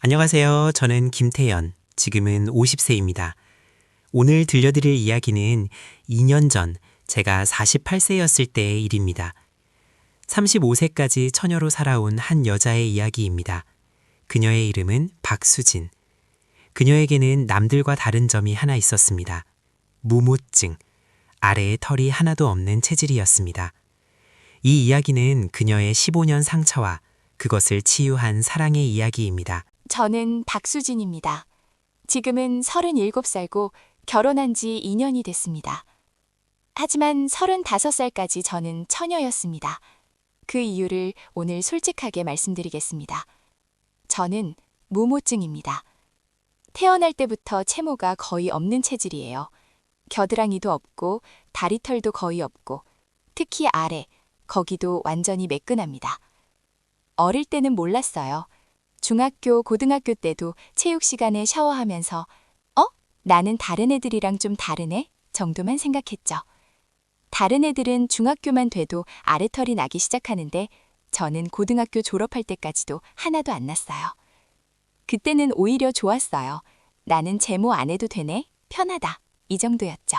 안녕하세요. 저는 김태연. 지금은 50세입니다. 오늘 들려드릴 이야기는 2년 전 제가 48세였을 때의 일입니다. 35세까지 처녀로 살아온 한 여자의 이야기입니다. 그녀의 이름은 박수진. 그녀에게는 남들과 다른 점이 하나 있었습니다. 무모증, 아래에 털이 하나도 없는 체질이었습니다. 이 이야기는 그녀의 15년 상처와 그것을 치유한 사랑의 이야기입니다. 저는 박수진입니다. 지금은 37살고 결혼한 지 2년이 됐습니다. 하지만 35살까지 저는 처녀였습니다. 그 이유를 오늘 솔직하게 말씀드리겠습니다. 저는 무모증입니다. 태어날 때부터 채모가 거의 없는 체질이에요. 겨드랑이도 없고 다리털도 거의 없고 특히 아래, 거기도 완전히 매끈합니다. 어릴 때는 몰랐어요. 중학교, 고등학교 때도 체육 시간에 샤워하면서 나는 다른 애들이랑 좀 다르네? 정도만 생각했죠. 다른 애들은 중학교만 돼도 아래털이 나기 시작하는데 저는 고등학교 졸업할 때까지도 하나도 안 났어요. 그때는 오히려 좋았어요. 나는 제모 안 해도 되네? 편하다. 이 정도였죠.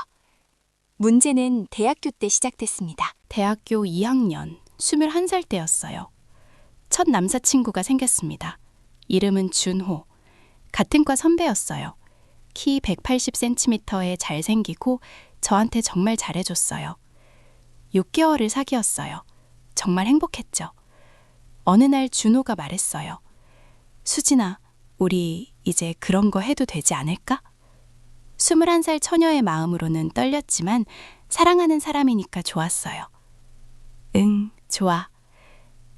문제는 대학교 때 시작됐습니다. 대학교 2학년, 21살 때였어요. 첫 남사친구가 생겼습니다. 이름은 준호. 같은 과 선배였어요. 키 180cm에 잘생기고 저한테 정말 잘해줬어요. 6개월을 사귀었어요. 정말 행복했죠. 어느 날 준호가 말했어요. 수진아, 우리 이제 그런 거 해도 되지 않을까? 21살 처녀의 마음으로는 떨렸지만 사랑하는 사람이니까 좋았어요. 응, 좋아.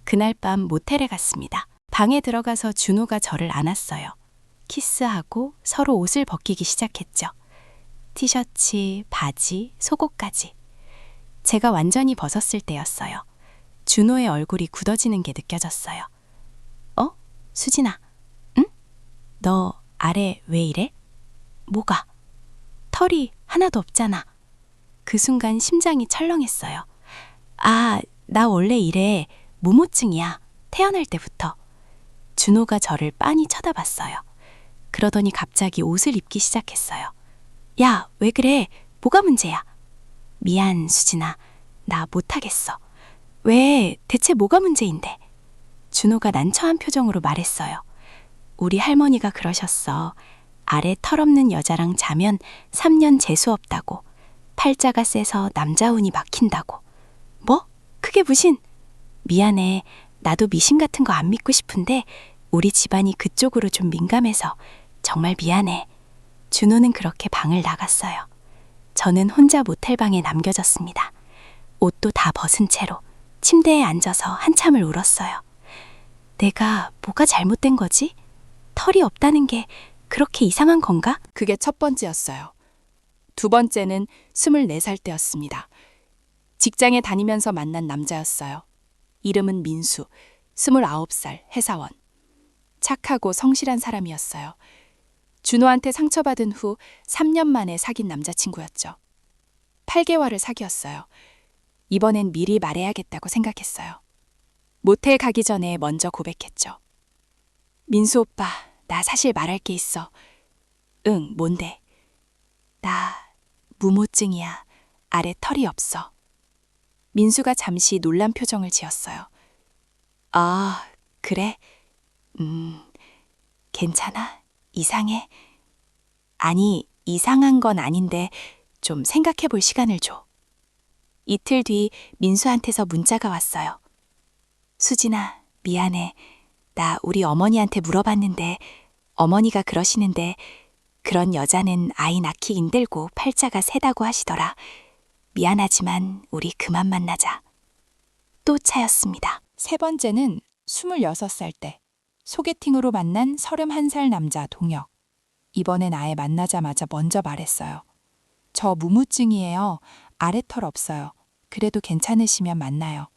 그날 밤 모텔에 갔습니다. 방에 들어가서 준호가 저를 안았어요. 키스하고 서로 옷을 벗기기 시작했죠. 티셔츠, 바지, 속옷까지. 제가 완전히 벗었을 때였어요. 준호의 얼굴이 굳어지는 게 느껴졌어요. 수진아, 응? 너 아래 왜 이래? 뭐가? 털이 하나도 없잖아. 그 순간 심장이 철렁했어요. 아, 나 원래 이래. 무모증이야. 태어날 때부터. 준호가 저를 빤히 쳐다봤어요. 그러더니 갑자기 옷을 입기 시작했어요. 야, 왜 그래? 뭐가 문제야? 미안, 수진아. 나 못하겠어. 왜? 대체 뭐가 문제인데? 준호가 난처한 표정으로 말했어요. 우리 할머니가 그러셨어. 아래 털 없는 여자랑 자면 3년 재수 없다고. 팔자가 세서 남자 운이 막힌다고. 뭐? 그게 무슨? 미안해. 나도 미신 같은 거 안 믿고 싶은데 우리 집안이 그쪽으로 좀 민감해서 정말 미안해. 준호는 그렇게 방을 나갔어요. 저는 혼자 모텔방에 남겨졌습니다. 옷도 다 벗은 채로 침대에 앉아서 한참을 울었어요. 내가 뭐가 잘못된 거지? 털이 없다는 게 그렇게 이상한 건가? 그게 첫 번째였어요. 두 번째는 24살 때였습니다. 직장에 다니면서 만난 남자였어요. 이름은 민수, 29살 회사원. 착하고 성실한 사람이었어요. 준호한테 상처받은 후 3년 만에 사귄 남자친구였죠. 8개월을 사귀었어요. 이번엔 미리 말해야겠다고 생각했어요. 모텔 가기 전에 먼저 고백했죠. 민수 오빠, 나 사실 말할 게 있어. 응, 뭔데? 나 무모증이야. 아래 털이 없어. 민수가 잠시 놀란 표정을 지었어요. 아, 그래? 괜찮아? 이상해? 아니, 이상한 건 아닌데 좀 생각해 볼 시간을 줘. 이틀 뒤 민수한테서 문자가 왔어요. 수진아, 미안해. 나 우리 어머니한테 물어봤는데 어머니가 그러시는데 그런 여자는 아이 낳기 힘들고 팔자가 세다고 하시더라. 미안하지만 우리 그만 만나자. 또 차였습니다. 세 번째는 26살 때 소개팅으로 만난 31살 남자 동혁. 이번엔 아예 만나자마자 먼저 말했어요. 저 무무증이에요. 아래털 없어요. 그래도 괜찮으시면 만나요.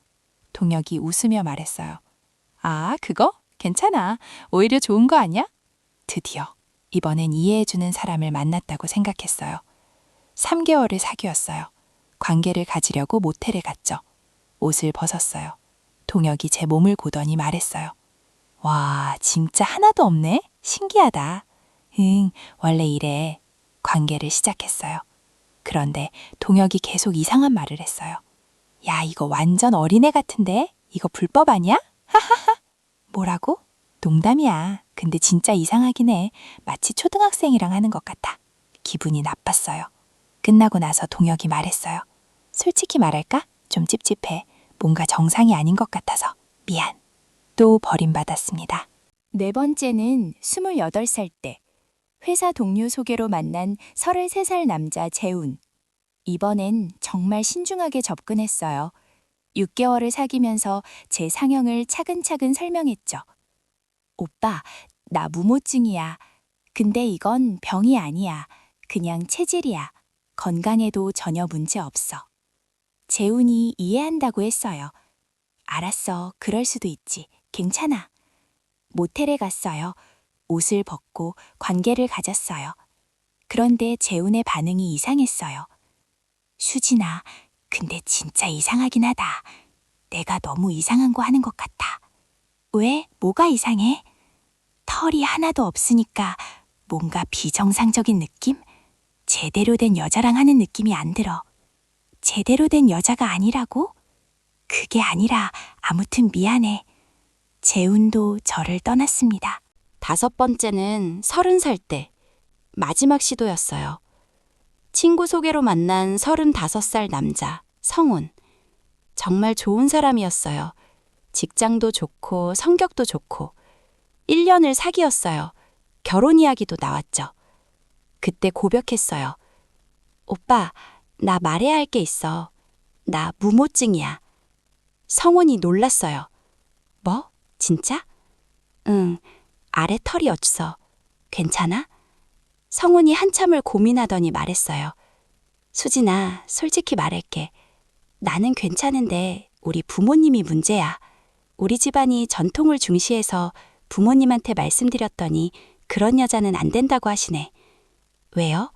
동혁이 웃으며 말했어요. 아, 그거? 괜찮아. 오히려 좋은 거 아니야? 드디어 이번엔 이해해주는 사람을 만났다고 생각했어요. 3개월을 사귀었어요. 관계를 가지려고 모텔에 갔죠. 옷을 벗었어요. 동혁이 제 몸을 보더니 말했어요. 와, 진짜 하나도 없네? 신기하다. 응, 원래 이래. 관계를 시작했어요. 그런데 동혁이 계속 이상한 말을 했어요. 야, 이거 완전 어린애 같은데? 이거 불법 아니야? 하하하. 뭐라고? 농담이야. 근데 진짜 이상하긴 해. 마치 초등학생이랑 하는 것 같아. 기분이 나빴어요. 끝나고 나서 동혁이 말했어요. 솔직히 말할까? 좀 찝찝해. 뭔가 정상이 아닌 것 같아서. 미안. 또 버림받았습니다. 네 번째는 28살 때 회사 동료 소개로 만난 33살 남자 재훈. 이번엔 정말 신중하게 접근했어요. 6개월을 사귀면서 제 상형을 차근차근 설명했죠. 오빠, 나 무모증이야. 근데 이건 병이 아니야. 그냥 체질이야. 건강에도 전혀 문제 없어. 재훈이 이해한다고 했어요. 알았어. 그럴 수도 있지. 괜찮아. 모텔에 갔어요. 옷을 벗고 관계를 가졌어요. 그런데 재훈의 반응이 이상했어요. 수진아, 근데 진짜 이상하긴 하다. 내가 너무 이상한 거 하는 것 같아. 왜? 뭐가 이상해? 털이 하나도 없으니까 뭔가 비정상적인 느낌? 제대로 된 여자랑 하는 느낌이 안 들어. 제대로 된 여자가 아니라고? 그게 아니라 아무튼 미안해. 재훈도 저를 떠났습니다. 5번째는 30살 때 마지막 시도였어요. 친구 소개로 만난 35살 남자 성훈. 정말 좋은 사람이었어요. 직장도 좋고 성격도 좋고 1년을 사귀었어요. 결혼 이야기도 나왔죠. 그때 고백했어요. 오빠, 나 말해야 할 게 있어. 나 무모증이야. 성훈이 놀랐어요. 뭐? 진짜? 응, 아래 털이 없어. 괜찮아? 성훈이 한참을 고민하더니 말했어요. 수진아, 솔직히 말할게. 나는 괜찮은데 우리 부모님이 문제야. 우리 집안이 전통을 중시해서 부모님한테 말씀드렸더니 그런 여자는 안 된다고 하시네. 왜요?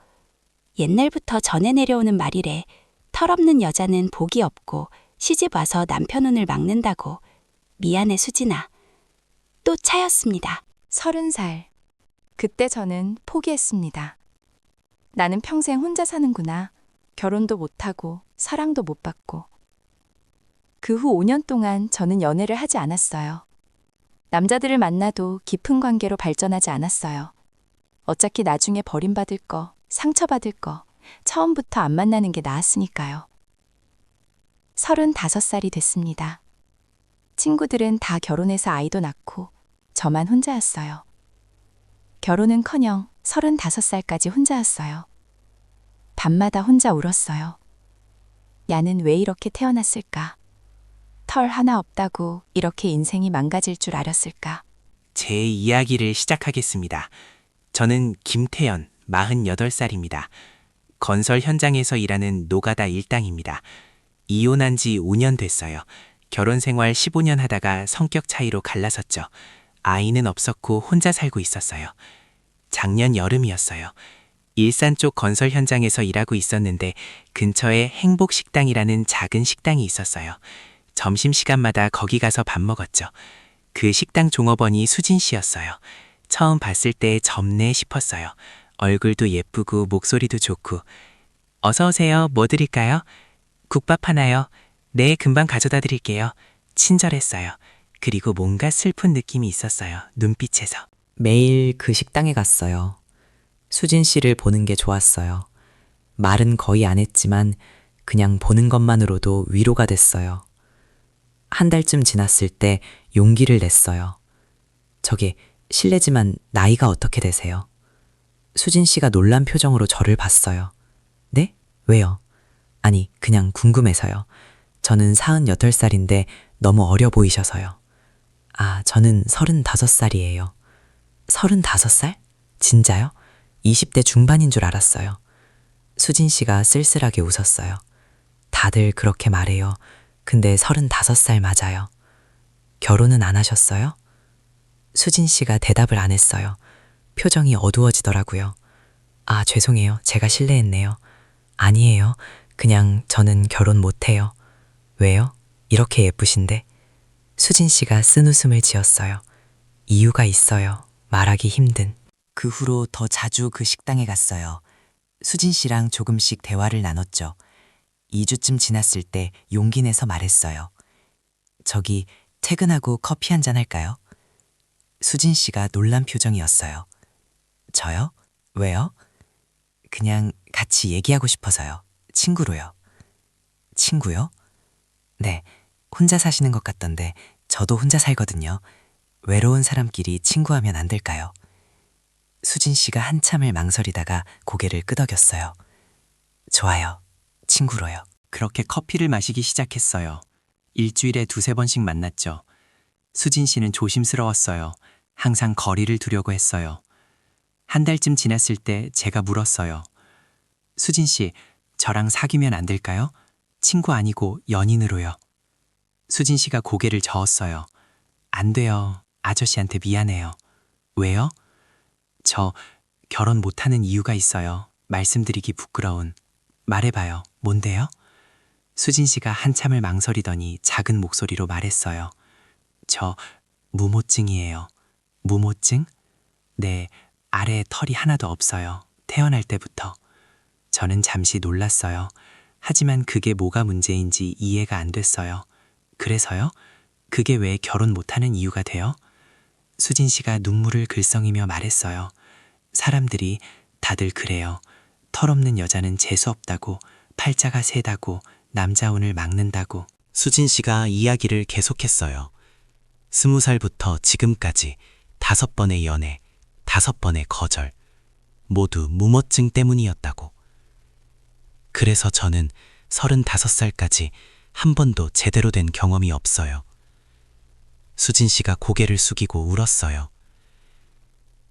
옛날부터 전해 내려오는 말이래. 털없는 여자는 복이 없고 시집 와서 남편 운을 막는다고. 미안해, 수진아. 또 차였습니다. 30살. 그때 저는 포기했습니다. 나는 평생 혼자 사는구나. 결혼도 못하고 사랑도 못 받고. 그 후 5년 동안 저는 연애를 하지 않았어요. 남자들을 만나도 깊은 관계로 발전하지 않았어요. 어차피 나중에 버림받을 거, 상처받을 거, 처음부터 안 만나는 게 나았으니까요. 35살이 됐습니다. 친구들은 다 결혼해서 아이도 낳고 저만 혼자였어요. 결혼은커녕 35살까지 혼자였어요. 밤마다 혼자 울었어요. 야는 왜 이렇게 태어났을까? 털 하나 없다고 이렇게 인생이 망가질 줄 알았을까? 제 이야기를 시작하겠습니다. 저는 김태연, 48살입니다. 건설 현장에서 일하는 노가다 일당입니다. 이혼한 지 5년 됐어요. 결혼 생활 15년 하다가 성격 차이로 갈라섰죠. 아이는 없었고 혼자 살고 있었어요. 작년 여름이었어요. 일산 쪽 건설 현장에서 일하고 있었는데 근처에 행복식당이라는 작은 식당이 있었어요. 점심시간마다 거기 가서 밥 먹었죠. 그 식당 종업원이 수진 씨였어요. 처음 봤을 때 젊네 싶었어요. 얼굴도 예쁘고 목소리도 좋고. 어서 오세요. 뭐 드릴까요? 국밥 하나요? 네, 금방 가져다 드릴게요. 친절했어요. 그리고 뭔가 슬픈 느낌이 있었어요. 눈빛에서. 매일 그 식당에 갔어요. 수진 씨를 보는 게 좋았어요. 말은 거의 안 했지만 그냥 보는 것만으로도 위로가 됐어요. 한 달쯤 지났을 때 용기를 냈어요. 저기 실례지만 나이가 어떻게 되세요? 수진 씨가 놀란 표정으로 저를 봤어요. 네? 왜요? 아니, 그냥 궁금해서요. 저는 38살인데 너무 어려 보이셔서요. 아, 저는 35살이에요. 35살? 진짜요? 20대 중반인 줄 알았어요. 수진 씨가 쓸쓸하게 웃었어요. 다들 그렇게 말해요. 근데 35살 맞아요. 결혼은 안 하셨어요? 수진 씨가 대답을 안 했어요. 표정이 어두워지더라고요. 아, 죄송해요. 제가 실례했네요. 아니에요. 그냥 저는 결혼 못 해요. 왜요? 이렇게 예쁘신데? 수진 씨가 쓴 웃음을 지었어요. 이유가 있어요. 말하기 힘든. 그 후로 더 자주 그 식당에 갔어요. 수진 씨랑 조금씩 대화를 나눴죠. 2주쯤 지났을 때 용기 내서 말했어요. 저기 퇴근하고 커피 한잔 할까요? 수진 씨가 놀란 표정이었어요. 저요? 왜요? 그냥 같이 얘기하고 싶어서요. 친구로요. 친구요? 네, 혼자 사시는 것 같던데 저도 혼자 살거든요. 외로운 사람끼리 친구하면 안 될까요? 수진 씨가 한참을 망설이다가 고개를 끄덕였어요. 좋아요. 친구로요. 그렇게 커피를 마시기 시작했어요. 일주일에 2~3번씩 만났죠. 수진 씨는 조심스러웠어요. 항상 거리를 두려고 했어요. 한 달쯤 지났을 때 제가 물었어요. 수진 씨, 저랑 사귀면 안 될까요? 친구 아니고 연인으로요. 수진 씨가 고개를 저었어요. 안 돼요. 아저씨한테 미안해요. 왜요? 저 결혼 못하는 이유가 있어요. 말씀드리기 부끄러운. 말해봐요. 뭔데요? 수진 씨가 한참을 망설이더니 작은 목소리로 말했어요. 저 무모증이에요. 무모증? 네, 아래에 털이 하나도 없어요. 태어날 때부터. 저는 잠시 놀랐어요. 하지만 그게 뭐가 문제인지 이해가 안 됐어요. 그래서요? 그게 왜 결혼 못하는 이유가 돼요? 수진 씨가 눈물을 글썽이며 말했어요. 사람들이 다들 그래요. 털없는 여자는 재수없다고, 팔자가 세다고, 남자 운을 막는다고. 수진 씨가 이야기를 계속했어요. 20살부터 지금까지 5번의 연애, 5번의 거절, 모두 무모증 때문이었다고. 그래서 저는 35살까지 한 번도 제대로 된 경험이 없어요. 수진 씨가 고개를 숙이고 울었어요.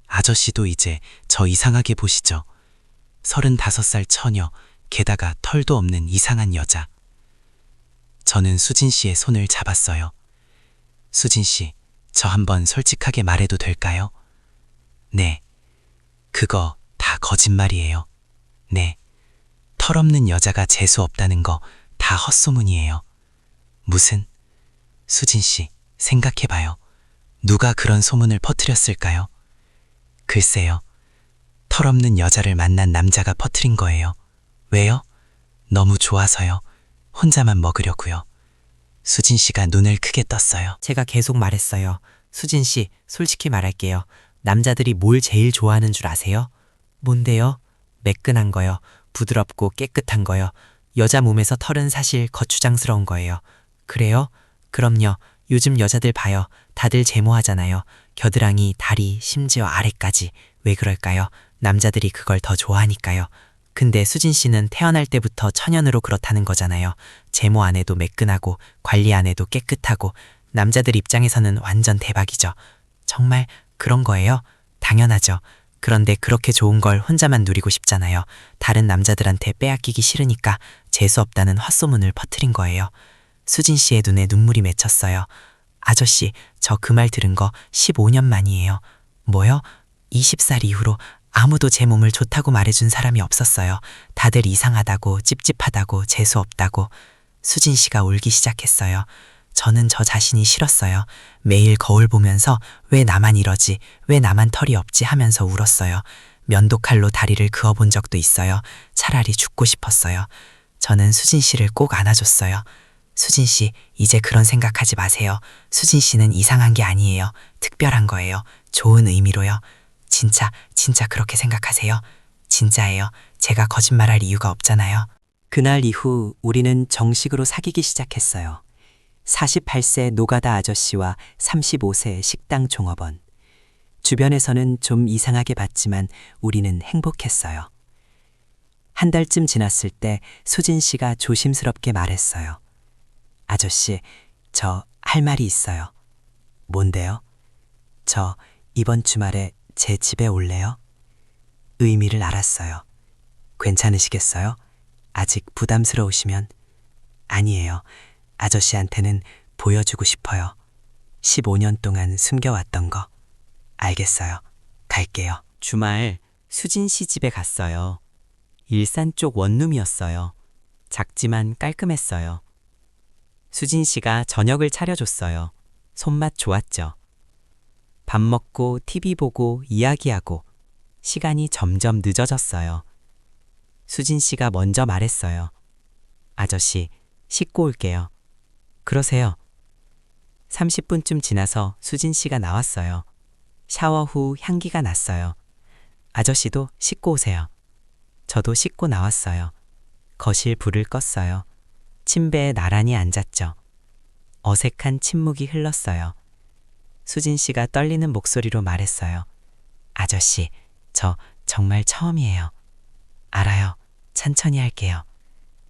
아저씨도 이제 저 이상하게 보시죠. 35살 처녀, 게다가 털도 없는 이상한 여자. 저는 수진 씨의 손을 잡았어요. 수진 씨, 저 한번 솔직하게 말해도 될까요? 네. 그거 다 거짓말이에요. 네. 털없는 여자가 재수 없다는 거 다 헛소문이에요. 무슨? 수진 씨, 생각해봐요. 누가 그런 소문을 퍼뜨렸을까요? 글쎄요. 털없는 여자를 만난 남자가 퍼뜨린 거예요. 왜요? 너무 좋아서요. 혼자만 먹으려고요. 수진 씨가 눈을 크게 떴어요. 제가 계속 말했어요. 수진 씨, 솔직히 말할게요. 남자들이 뭘 제일 좋아하는 줄 아세요? 뭔데요? 매끈한 거요. 부드럽고 깨끗한 거요. 여자 몸에서 털은 사실 거추장스러운 거예요. 그래요? 그럼요. 요즘 여자들 봐요. 다들 제모하잖아요. 겨드랑이, 다리, 심지어 아래까지. 왜 그럴까요? 남자들이 그걸 더 좋아하니까요. 근데 수진 씨는 태어날 때부터 천연으로 그렇다는 거잖아요. 제모 안 해도 매끈하고 관리 안 해도 깨끗하고 남자들 입장에서는 완전 대박이죠. 정말 그런 거예요? 당연하죠. 그런데 그렇게 좋은 걸 혼자만 누리고 싶잖아요. 다른 남자들한테 빼앗기기 싫으니까 재수없다는 헛소문을 퍼뜨린 거예요. 수진 씨의 눈에 눈물이 맺혔어요. 아저씨, 저 그 말 들은 거 15년 만이에요. 뭐요? 20살 이후로 아무도 제 몸을 좋다고 말해준 사람이 없었어요. 다들 이상하다고, 찝찝하다고, 재수없다고. 수진 씨가 울기 시작했어요. 저는 저 자신이 싫었어요. 매일 거울 보면서 왜 나만 이러지, 왜 나만 털이 없지 하면서 울었어요. 면도칼로 다리를 그어본 적도 있어요. 차라리 죽고 싶었어요. 저는 수진 씨를 꼭 안아줬어요. 수진 씨, 이제 그런 생각하지 마세요. 수진 씨는 이상한 게 아니에요. 특별한 거예요. 좋은 의미로요. 진짜 그렇게 생각하세요? 진짜예요. 제가 거짓말할 이유가 없잖아요. 그날 이후 우리는 정식으로 사귀기 시작했어요. 48세 노가다 아저씨와 35세 식당 종업원. 주변에서는 좀 이상하게 봤지만 우리는 행복했어요. 한 달쯤 지났을 때 수진 씨가 조심스럽게 말했어요. 아저씨, 저 할 말이 있어요. 뭔데요? 저 이번 주말에 제 집에 올래요? 의미를 알았어요. 괜찮으시겠어요? 아직 부담스러우시면? 아니에요. 아저씨한테는 보여주고 싶어요. 15년 동안 숨겨왔던 거. 알겠어요. 갈게요. 주말 수진 씨 집에 갔어요. 일산 쪽 원룸이었어요. 작지만 깔끔했어요. 수진 씨가 저녁을 차려줬어요. 손맛 좋았죠. 밥 먹고 TV 보고 이야기하고 시간이 점점 늦어졌어요. 수진 씨가 먼저 말했어요. 아저씨, 씻고 올게요. 그러세요. 30분쯤 지나서 수진 씨가 나왔어요. 샤워 후 향기가 났어요. 아저씨도 씻고 오세요. 저도 씻고 나왔어요. 거실 불을 껐어요. 침대에 나란히 앉았죠. 어색한 침묵이 흘렀어요. 수진 씨가 떨리는 목소리로 말했어요. 아저씨, 저 정말 처음이에요. 알아요. 천천히 할게요.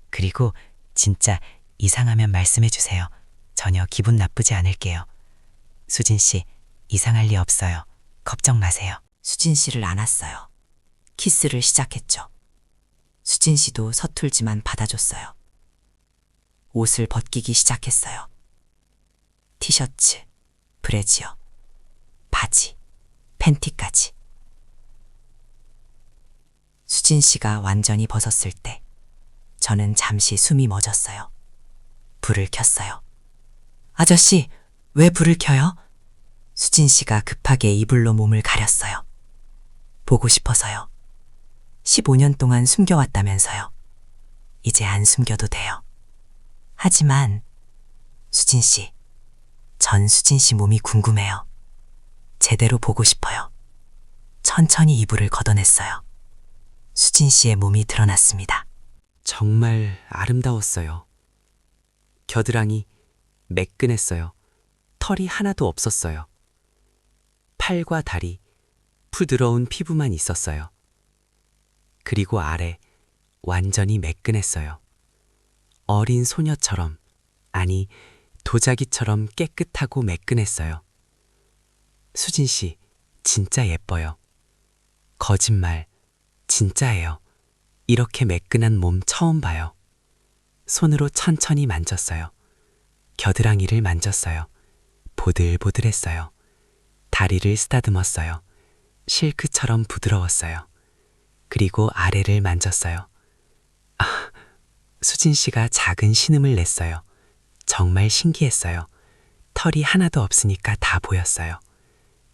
그리고 진짜 이상하면 말씀해 주세요. 전혀 기분 나쁘지 않을게요. 수진 씨, 이상할 리 없어요. 걱정 마세요. 수진 씨를 안았어요. 키스를 시작했죠. 수진 씨도 서툴지만 받아줬어요. 옷을 벗기기 시작했어요. 티셔츠, 브래지어, 바지, 팬티까지. 수진 씨가 완전히 벗었을 때 저는 잠시 숨이 멎었어요. 불을 켰어요. 아저씨, 왜 불을 켜요? 수진 씨가 급하게 이불로 몸을 가렸어요. 보고 싶어서요. 15년 동안 숨겨왔다면서요. 이제 안 숨겨도 돼요. 하지만 수진 씨, 전 수진 씨 몸이 궁금해요. 제대로 보고 싶어요. 천천히 이불을 걷어냈어요. 수진 씨의 몸이 드러났습니다. 정말 아름다웠어요. 겨드랑이 매끈했어요. 털이 하나도 없었어요. 팔과 다리, 부드러운 피부만 있었어요. 그리고 아래 완전히 매끈했어요. 어린 소녀처럼, 아니 도자기처럼 깨끗하고 매끈했어요. 수진 씨, 진짜 예뻐요. 거짓말, 진짜예요. 이렇게 매끈한 몸 처음 봐요. 손으로 천천히 만졌어요. 겨드랑이를 만졌어요. 보들보들했어요. 다리를 쓰다듬었어요. 실크처럼 부드러웠어요. 그리고 아래를 만졌어요. 수진 씨가 작은 신음을 냈어요. 정말 신기했어요. 털이 하나도 없으니까 다 보였어요.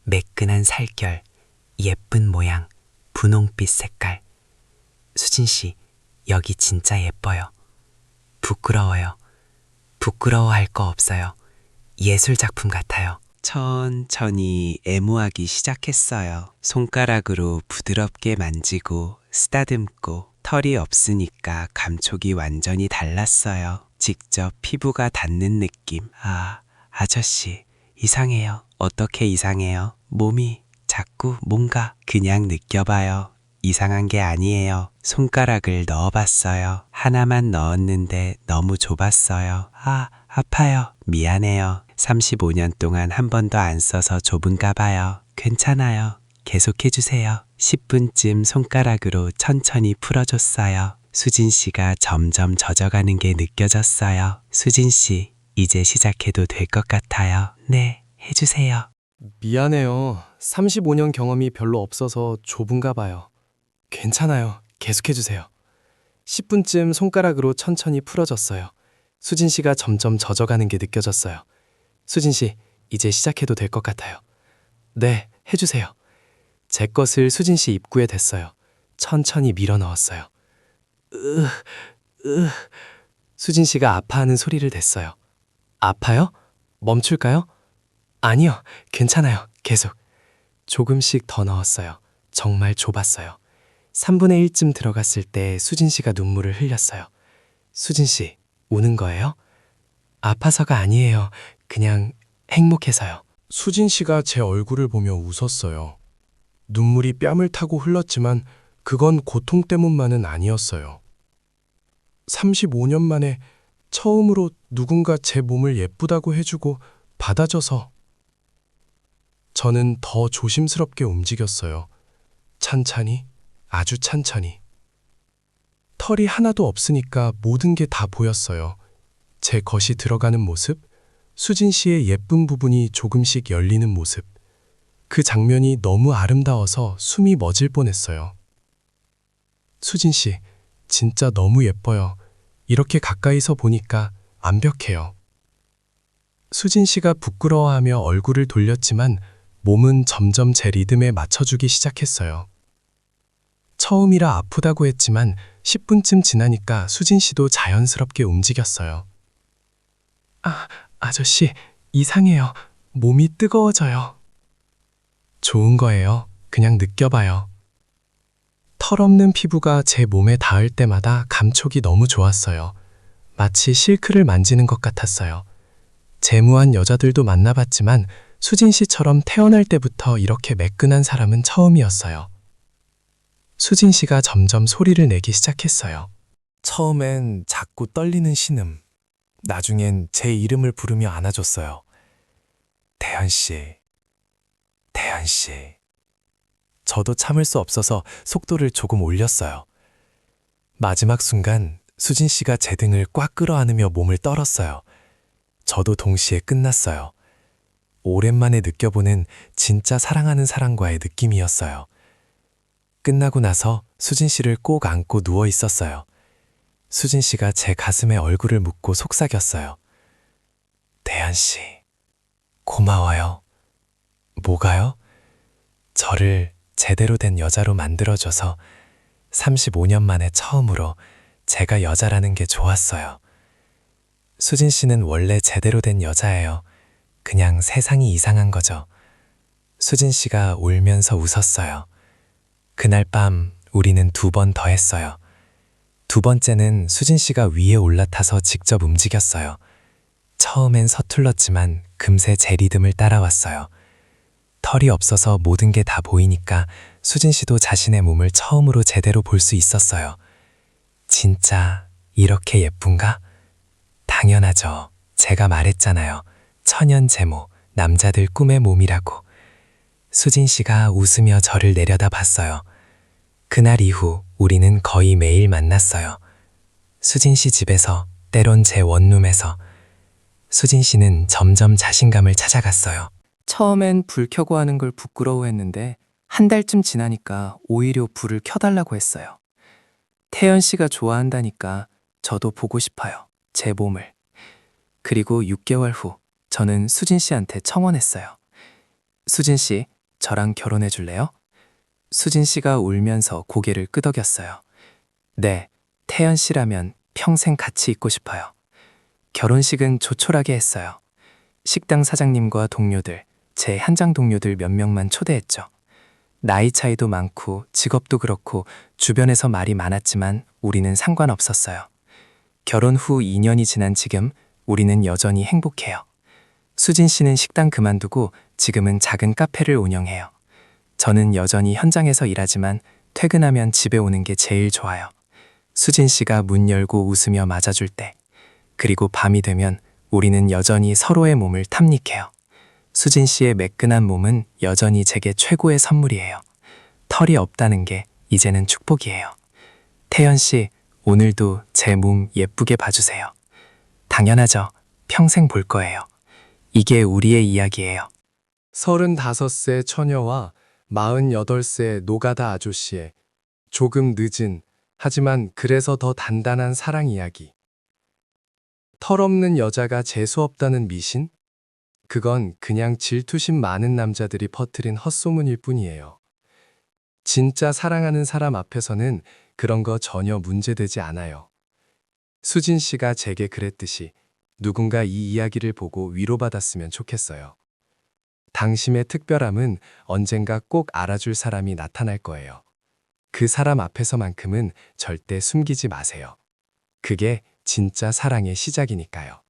매끈한 살결, 예쁜 모양, 분홍빛 색깔. 수진 씨, 여기 진짜 예뻐요. 부끄러워요. 부끄러워할 거 없어요. 예술 작품 같아요. 천천히 애무하기 시작했어요. 손가락으로 부드럽게 만지고 쓰다듬고 털이 없으니까 감촉이 완전히 달랐어요. 직접 피부가 닿는 느낌. 아저씨, 이상해요. 어떻게 이상해요? 몸이 자꾸 뭔가 그냥 느껴봐요. 이상한 게 아니에요. 손가락을 넣어봤어요. 하나만 넣었는데 너무 좁았어요. 아파요. 미안해요. 35년 동안 한 번도 안 써서 좁은가 봐요. 괜찮아요. 계속해주세요. 10분쯤 손가락으로 천천히 풀어줬어요. 수진 씨가 점점 젖어가는 게 느껴졌어요. 수진 씨, 이제 시작해도 될 것 같아요. 네, 해주세요. 미안해요. 35년 경험이 별로 없어서 좁은가 봐요. 괜찮아요. 계속해주세요. 10분쯤 손가락으로 천천히 풀어줬어요. 수진 씨가 점점 젖어가는 게 느껴졌어요. 수진 씨, 이제 시작해도 될 것 같아요. 네, 해주세요. 제 것을 수진 씨 입구에 댔어요. 천천히 밀어 넣었어요. 수진 씨가 아파하는 소리를 댔어요. 아파요? 멈출까요? 아니요, 괜찮아요. 계속. 조금씩 더 넣었어요. 정말 좁았어요. 3분의 1쯤 들어갔을 때 수진 씨가 눈물을 흘렸어요. 수진 씨, 우는 거예요? 아파서가 아니에요. 그냥 행복해서요. 수진 씨가 제 얼굴을 보며 웃었어요. 눈물이 뺨을 타고 흘렀지만 그건 고통 때문만은 아니었어요. 35년 만에 처음으로 누군가 제 몸을 예쁘다고 해주고 받아줘서 저는 더 조심스럽게 움직였어요. 찬찬히, 아주 찬찬히. 털이 하나도 없으니까 모든 게 다 보였어요. 제 겉이 들어가는 모습, 수진 씨의 예쁜 부분이 조금씩 열리는 모습. 그 장면이 너무 아름다워서 숨이 멎을 뻔했어요. 수진 씨, 진짜 너무 예뻐요. 이렇게 가까이서 보니까 완벽해요. 수진 씨가 부끄러워하며 얼굴을 돌렸지만 몸은 점점 제 리듬에 맞춰주기 시작했어요. 처음이라 아프다고 했지만 10분쯤 지나니까 수진 씨도 자연스럽게 움직였어요. 아저씨, 이상해요. 몸이 뜨거워져요. 좋은 거예요. 그냥 느껴봐요. 털없는 피부가 제 몸에 닿을 때마다 감촉이 너무 좋았어요. 마치 실크를 만지는 것 같았어요. 재무한 여자들도 만나봤지만 수진 씨처럼 태어날 때부터 이렇게 매끈한 사람은 처음이었어요. 수진 씨가 점점 소리를 내기 시작했어요. 처음엔 작고 떨리는 신음, 나중엔 제 이름을 부르며 안아줬어요. 태연 씨, 태연 씨. 저도 참을 수 없어서 속도를 조금 올렸어요. 마지막 순간 수진 씨가 제 등을 꽉 끌어안으며 몸을 떨었어요. 저도 동시에 끝났어요. 오랜만에 느껴보는 진짜 사랑하는 사람과의 느낌이었어요. 끝나고 나서 수진 씨를 꼭 안고 누워 있었어요. 수진 씨가 제 가슴에 얼굴을 묻고 속삭였어요. 태연 씨, 고마워요. 뭐가요? 저를 제대로 된 여자로 만들어줘서 35년 만에 처음으로 제가 여자라는 게 좋았어요. 수진 씨는 원래 제대로 된 여자예요. 그냥 세상이 이상한 거죠. 수진 씨가 울면서 웃었어요. 그날 밤 우리는 2번 더 했어요. 2번째는 수진 씨가 위에 올라타서 직접 움직였어요. 처음엔 서툴렀지만 금세 제 리듬을 따라왔어요. 털이 없어서 모든 게 다 보이니까 수진 씨도 자신의 몸을 처음으로 제대로 볼 수 있었어요. 진짜 이렇게 예쁜가? 당연하죠. 제가 말했잖아요. 천연제모, 남자들 꿈의 몸이라고. 수진 씨가 웃으며 저를 내려다 봤어요. 그날 이후 우리는 거의 매일 만났어요. 수진 씨 집에서, 때론 제 원룸에서. 수진 씨는 점점 자신감을 찾아갔어요. 처음엔 불 켜고 하는 걸 부끄러워했는데 한 달쯤 지나니까 오히려 불을 켜달라고 했어요. 태연 씨가 좋아한다니까 저도 보고 싶어요. 제 몸을. 그리고 6개월 후 저는 수진 씨한테 청혼했어요. 수진 씨, 저랑 결혼해 줄래요? 수진 씨가 울면서 고개를 끄덕였어요. 네, 태연 씨라면 평생 같이 있고 싶어요. 결혼식은 조촐하게 했어요. 식당 사장님과 동료들, 제 현장 동료들 몇 명만 초대했죠. 나이 차이도 많고 직업도 그렇고 주변에서 말이 많았지만 우리는 상관없었어요. 결혼 후 2년이 지난 지금 우리는 여전히 행복해요. 수진 씨는 식당 그만두고 지금은 작은 카페를 운영해요. 저는 여전히 현장에서 일하지만 퇴근하면 집에 오는 게 제일 좋아요. 수진 씨가 문 열고 웃으며 맞아줄 때, 그리고 밤이 되면 우리는 여전히 서로의 몸을 탐닉해요. 수진 씨의 매끈한 몸은 여전히 제게 최고의 선물이에요. 털이 없다는 게 이제는 축복이에요. 태연 씨, 오늘도 제 몸 예쁘게 봐주세요. 당연하죠. 평생 볼 거예요. 이게 우리의 이야기예요. 35세 처녀와 48세 노가다 아저씨의 조금 늦은, 하지만 그래서 더 단단한 사랑 이야기. 털없는 여자가 재수없다는 미신? 그건 그냥 질투심 많은 남자들이 퍼뜨린 헛소문일 뿐이에요. 진짜 사랑하는 사람 앞에서는 그런 거 전혀 문제되지 않아요. 수진 씨가 제게 그랬듯이 누군가 이 이야기를 보고 위로받았으면 좋겠어요. 당신의 특별함은 언젠가 꼭 알아줄 사람이 나타날 거예요. 그 사람 앞에서만큼은 절대 숨기지 마세요. 그게 진짜 사랑의 시작이니까요.